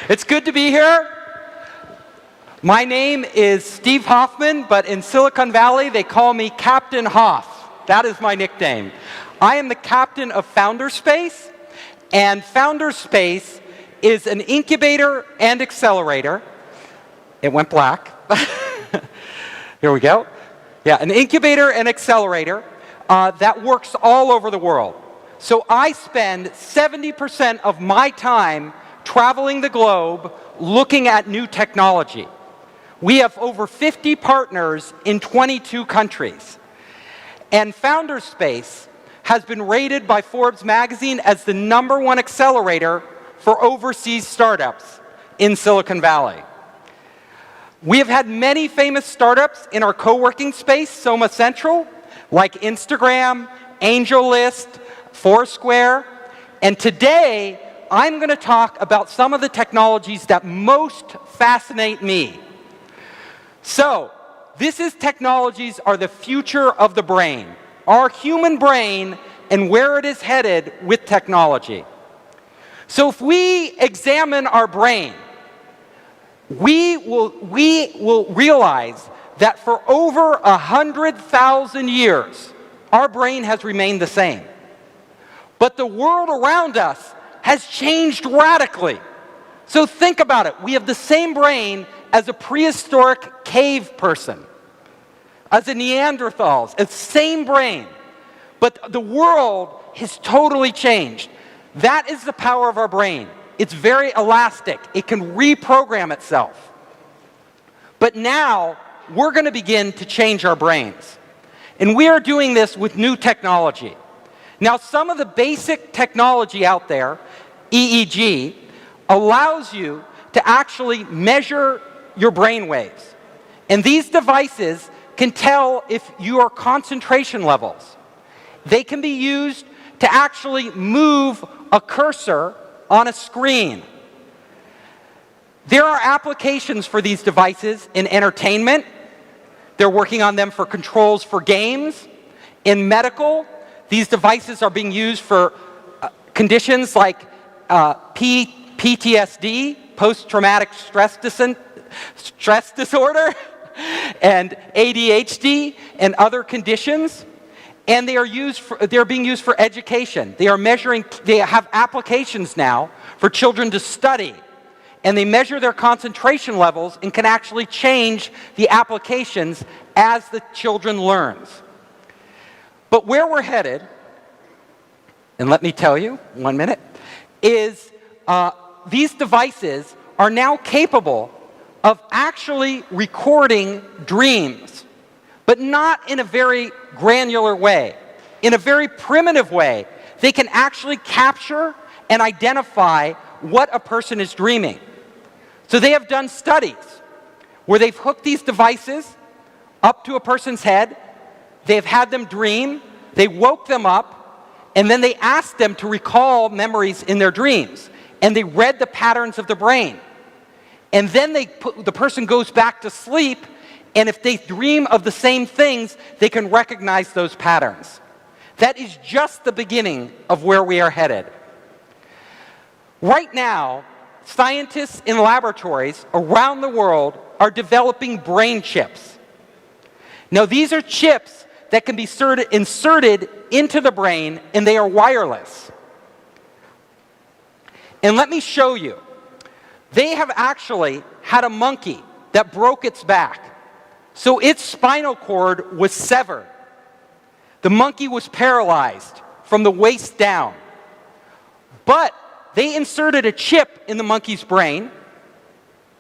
It's good to be here. My name is Steve Hoffman, but in Silicon Valley, they call me Captain Hoff. That is my nickname. I am the captain of Founderspace, and Founderspace is an incubator and accelerator. It went black. Here we go. Yeah, an incubator and accelerator that works all over the world. So I spend 70% of my time traveling the globe looking at new technology. We have over 50 partners in 22 countries. And Founderspace has been rated by Forbes magazine as the #1 accelerator for overseas startups in Silicon Valley. We have had many famous startups in our co-working space, Soma Central, like Instagram, AngelList, Foursquare, and today I'm going to talk about some of the technologies that most fascinate me. So, technologies are the future of the brain, our human brain, and where it is headed with technology. So if we examine our brain, we will realize that for over 100,000 years, our brain has remained the same. But the world around us has changed radically. So think about it. We have the same brain as a prehistoric cave person, as a Neanderthals, it's the same brain. But the world has totally changed. That is the power of our brain. It's very elastic. It can reprogram itself. But now, we're going to begin to change our brains. And we are doing this with new technology. Now, some of the basic technology out there, EEG, allows you to actually measure your brain waves. And these devices can tell if your concentration levels. They can be used to actually move a cursor on a screen. There are applications for these devices in entertainment. They're working on them for controls for games. In medical, these devices are being used for conditions like PTSD, post-traumatic stress disorder, and ADHD, and other conditions. And they're being used for education. They have applications now for children to study. And they measure their concentration levels and can actually change the applications as the children learns. But where we're headed, and let me tell you, 1 minute, is these devices are now capable of actually recording dreams, but not in a very granular way. In a very primitive way, they can actually capture and identify what a person is dreaming. So they have done studies where they've hooked these devices up to a person's head, they've had them dream, they woke them up, and then they asked them to recall memories in their dreams. And they read the patterns of the brain. And then the person goes back to sleep, and if they dream of the same things, they can recognize those patterns. That is just the beginning of where we are headed. Right now, scientists in laboratories around the world are developing brain chips. Now, these are chips that can be inserted into the brain, and they are wireless. And let me show you. They have actually had a monkey that broke its back. So its spinal cord was severed. The monkey was paralyzed from the waist down. But they inserted a chip in the monkey's brain,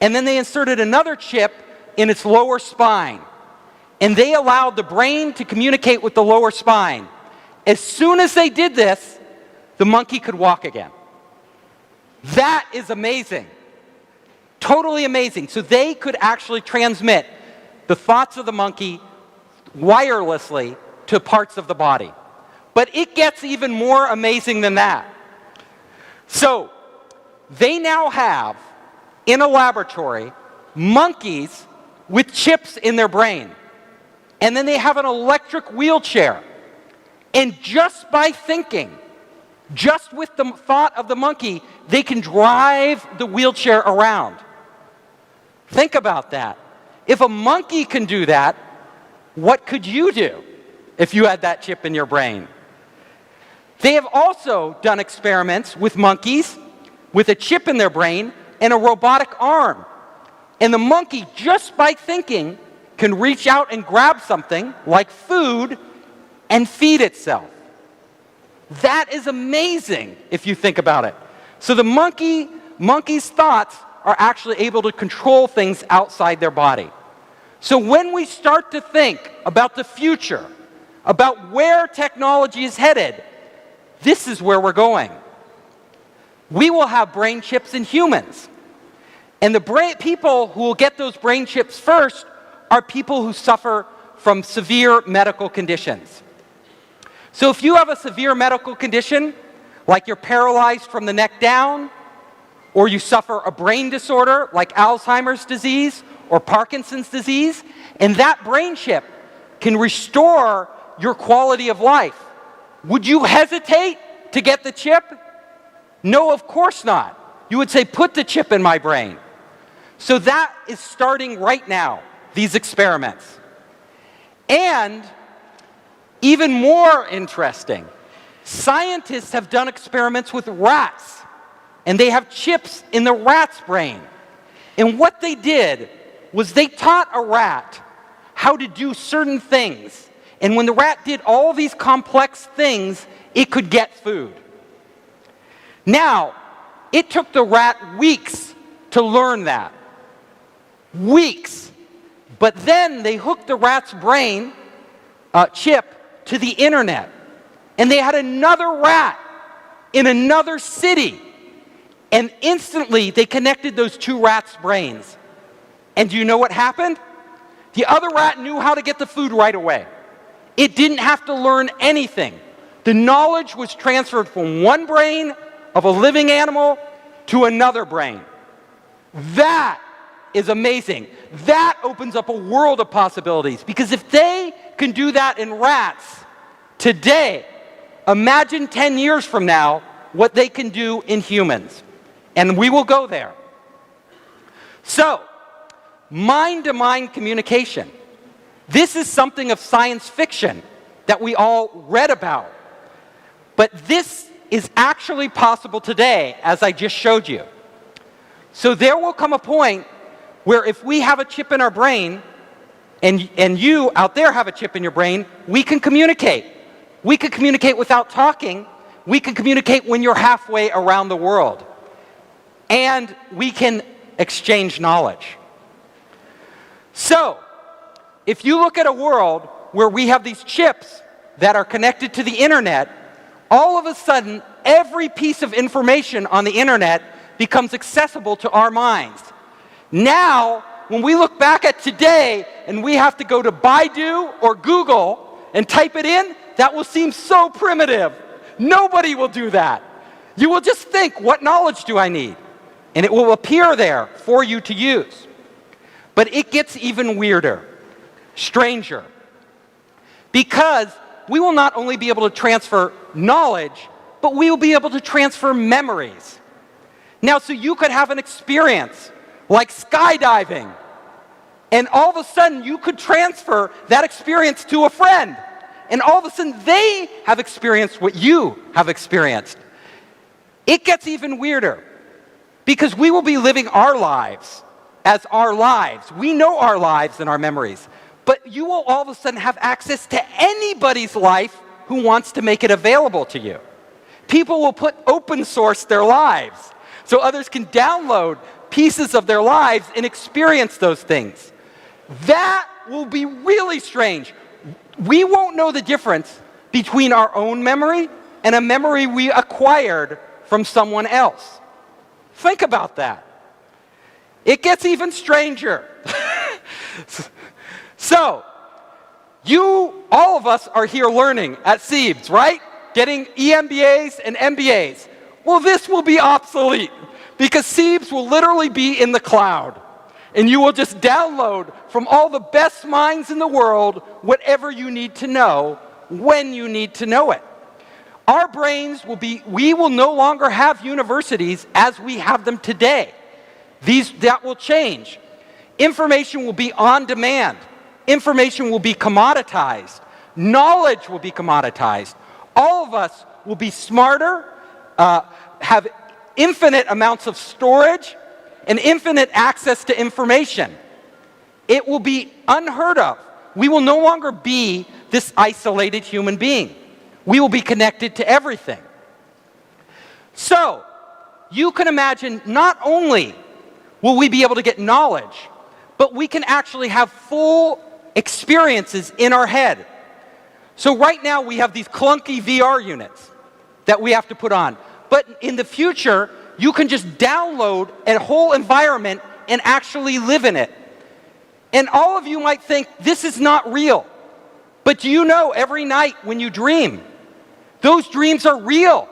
and then they inserted another chip in its lower spine. And they allowed the brain to communicate with the lower spine. As soon as they did this, the monkey could walk again. That is amazing. Totally amazing. So they could actually transmit the thoughts of the monkey wirelessly to parts of the body. But it gets even more amazing than that. So they now have, in a laboratory, monkeys with chips in their brain. And then they have an electric wheelchair. And just by thinking, Just with the thought of the monkey, they can drive the wheelchair around. Think about that. If a monkey can do that, what could you do if you had that chip in your brain? They have also done experiments with monkeys with a chip in their brain and a robotic arm. And the monkey, just by thinking, can reach out and grab something like food and feed itself. That is amazing if you think about it. So the monkey's thoughts are actually able to control things outside their body. So when we start to think about the future, about where technology is headed, this is where we're going. We will have brain chips in humans. And the people who will get those brain chips first are people who suffer from severe medical conditions. So if you have a severe medical condition, like you're paralyzed from the neck down, or you suffer a brain disorder like Alzheimer's disease or Parkinson's disease, and that brain chip can restore your quality of life, would you hesitate to get the chip? No, of course not. You would say, put the chip in my brain. So that is starting right now, these experiments. And even more interesting, scientists have done experiments with rats, and they have chips in the rat's brain. And what they did was they taught a rat how to do certain things. And when the rat did all these complex things, it could get food. Now, it took the rat weeks to learn that. Weeks. But then they hooked the rat's brain chip to the internet. And they had another rat in another city. And instantly they connected those two rats' brains. And do you know what happened? The other rat knew how to get the food right away. It didn't have to learn anything. The knowledge was transferred from one brain of a living animal to another brain. That is amazing. That opens up a world of possibilities. Because if they can do that in rats today, imagine 10 years from now what they can do in humans. And we will go there. So, mind-to-mind communication. This is something of science fiction that we all read about. But this is actually possible today, as I just showed you. So there will come a point where if we have a chip in our brain, and you out there have a chip in your brain, we can communicate. We can communicate without talking. We can communicate when you're halfway around the world. And we can exchange knowledge. So, if you look at a world where we have these chips that are connected to the internet, all of a sudden, every piece of information on the internet becomes accessible to our minds. Now, when we look back at today and we have to go to Baidu or Google and type it in, that will seem so primitive. Nobody will do that. You will just think, what knowledge do I need? And it will appear there for you to use. But it gets even weirder, stranger. Because we will not only be able to transfer knowledge, but we will be able to transfer memories. Now, so you could have an experience like skydiving, and all of a sudden you could transfer that experience to a friend, and all of a sudden they have experienced what you have experienced. It gets even weirder, because we will be living our lives as our lives. We know our lives and our memories. But you will all of a sudden have access to anybody's life who wants to make it available to you. People will open source their lives so others can download pieces of their lives and experience those things. That will be really strange. We won't know the difference between our own memory and a memory we acquired from someone else. Think about that. It gets even stranger. So, all of us are here learning at CEIBS, right? Getting EMBAs and MBAs. Well, this will be obsolete because CEIBS will literally be in the cloud. And you will just download from all the best minds in the world whatever you need to know when you need to know it. Our brains we will no longer have universities as we have them today. That will change. Information will be on demand. Information will be commoditized. Knowledge will be commoditized. All of us will be smarter, have infinite amounts of storage, and infinite access to information. It will be unheard of. We will no longer be this isolated human being. We will be connected to everything. So, you can imagine not only will we be able to get knowledge, but we can actually have full experiences in our head. So right now we have these clunky VR units that we have to put on. But in the future, you can just download a whole environment and actually live in it. And all of you might think, this is not real. But do you know every night when you dream, those dreams are real.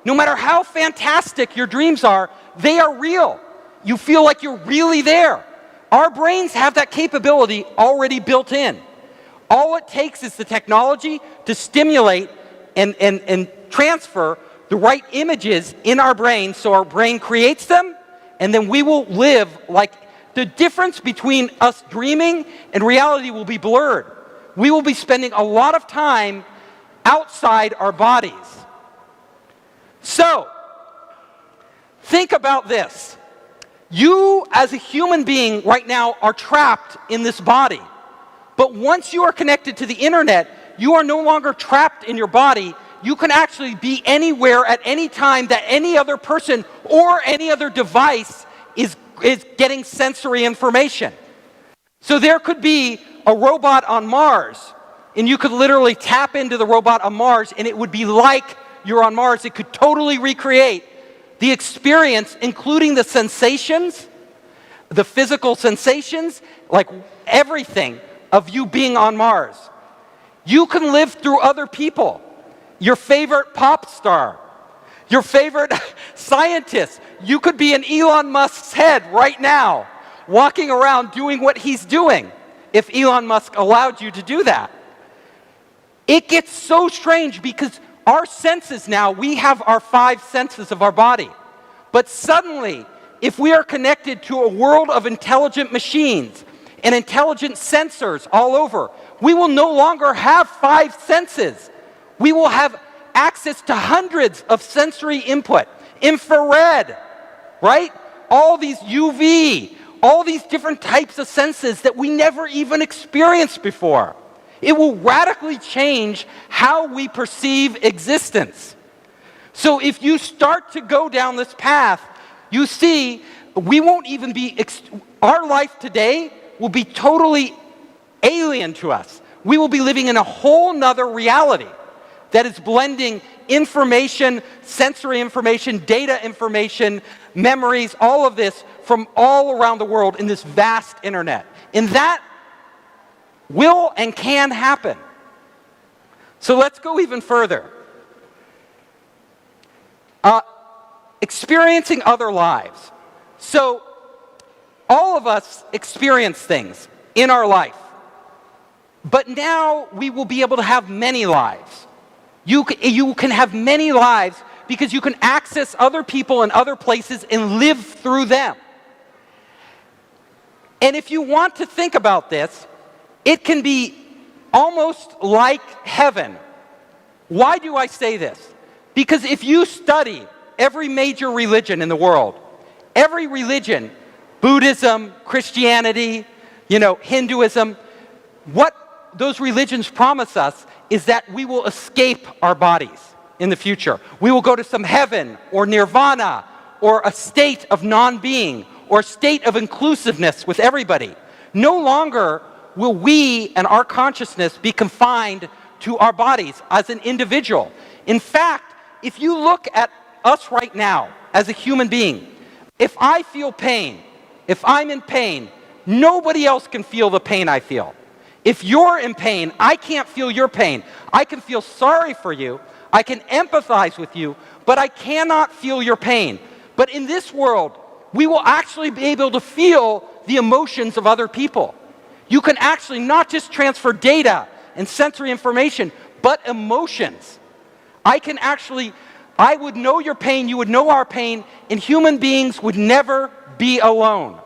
No matter how fantastic your dreams are, they are real. You feel like you're really there. Our brains have that capability already built in. All it takes is the technology to stimulate and transfer the right images in our brain so our brain creates them, and then we will live like the difference between us dreaming and reality will be blurred. We will be spending a lot of time outside our bodies. So, think about this. You, as a human being right now, are trapped in this body. But once you are connected to the internet, you are no longer trapped in your body. You can actually be anywhere at any time that any other person or any other device is getting sensory information. So there could be a robot on Mars, and you could literally tap into the robot on Mars, and it would be like you're on Mars. It could totally recreate the experience, including the sensations, the physical sensations, like everything of you being on Mars. You can live through other people, your favorite pop star, your favorite scientist. You could be in Elon Musk's head right now, walking around doing what he's doing, if Elon Musk allowed you to do that. It gets so strange because our senses now, we have our 5 senses of our body. But suddenly, if we are connected to a world of intelligent machines and intelligent sensors all over, we will no longer have 5 senses. We will have access to hundreds of sensory input. Infrared, right? All these UV, all these different types of senses that we never even experienced before. It will radically change how we perceive existence. So if you start to go down this path, you see, we won't even be, our life today will be totally alien to us. We will be living in a whole nother reality that is blending information, sensory information, data information, memories, all of this from all around the world in this vast internet. And that will and can happen. So let's go even further. Experiencing other lives. So all of us experience things in our life. But now we will be able to have many lives. You can have many lives because you can access other people and other places and live through them. And if you want to think about this, it can be almost like heaven. Why do I say this? Because if you study every major religion in the world, every religion, Buddhism, Christianity, Hinduism, what those religions promise us is that we will escape our bodies in the future. We will go to some heaven or nirvana or a state of non-being or a state of inclusiveness with everybody. No longer will we and our consciousness be confined to our bodies as an individual. In fact, if you look at us right now as a human being, if I feel pain, if I'm in pain, nobody else can feel the pain I feel. If you're in pain, I can't feel your pain. I can feel sorry for you, I can empathize with you, but I cannot feel your pain. But in this world, we will actually be able to feel the emotions of other people. You can actually not just transfer data and sensory information, but emotions. I would know your pain, you would know our pain, and human beings would never be alone.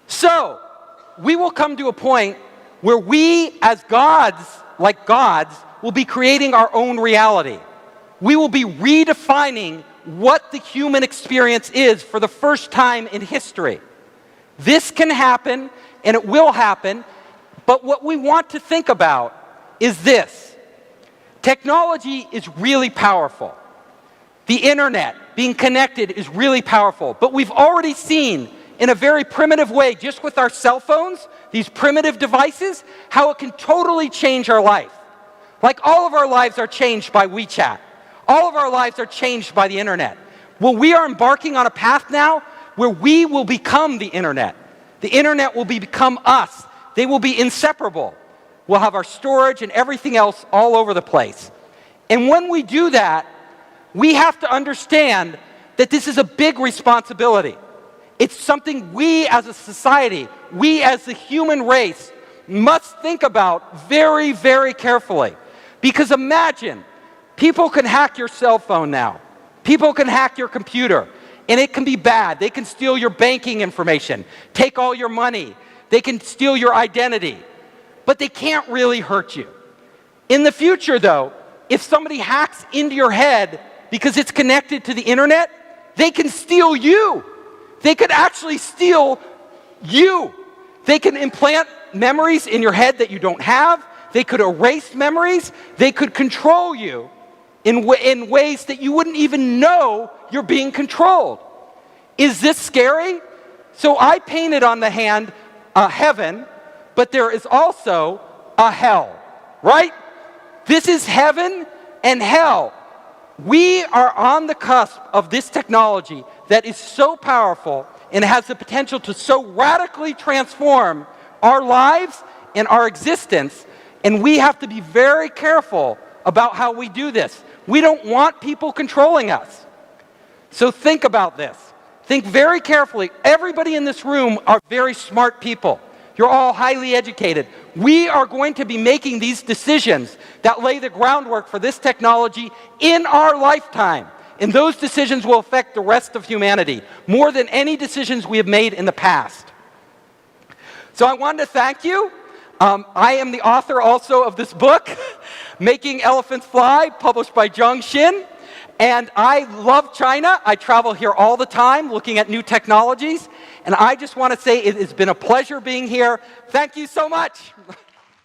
So, we will come to a point where we, as gods, like gods, will be creating our own reality. We will be redefining what the human experience is for the first time in history. This can happen, and it will happen, but what we want to think about is this. Technology is really powerful. The internet, being connected, is really powerful. But we've already seen, in a very primitive way, just with our cell phones, these primitive devices, how it can totally change our life. Like all of our lives are changed by WeChat. All of our lives are changed by the internet. Well, we are embarking on a path now where we will become the internet. The internet will become us. They will be inseparable. We'll have our storage and everything else all over the place. And when we do that, we have to understand that this is a big responsibility. It's something we as a society, we as the human race, must think about very, very carefully. Because imagine, people can hack your cell phone now. People can hack your computer, and it can be bad. They can steal your banking information, take all your money. They can steal your identity, but they can't really hurt you. In the future, though, if somebody hacks into your head because it's connected to the internet, they can steal you. They could actually steal you. They can implant memories in your head that you don't have. They could erase memories. They could control you in ways that you wouldn't even know you're being controlled. Is this scary? So I painted on the hand a heaven, but there is also a hell, right? This is heaven and hell. We are on the cusp of this technology that is so powerful and has the potential to so radically transform our lives and our existence, and we have to be very careful about how we do this. We don't want people controlling us. So think about this. Think very carefully. Everybody in this room are very smart people. You're all highly educated. We are going to be making these decisions that lay the groundwork for this technology in our lifetime. And those decisions will affect the rest of humanity more than any decisions we have made in the past. So I wanted to thank you. I am the author also of this book, Making Elephants Fly, published by Zhang Xin. And I love China. I travel here all the time looking at new technologies. And I just want to say it has been a pleasure being here. Thank you so much.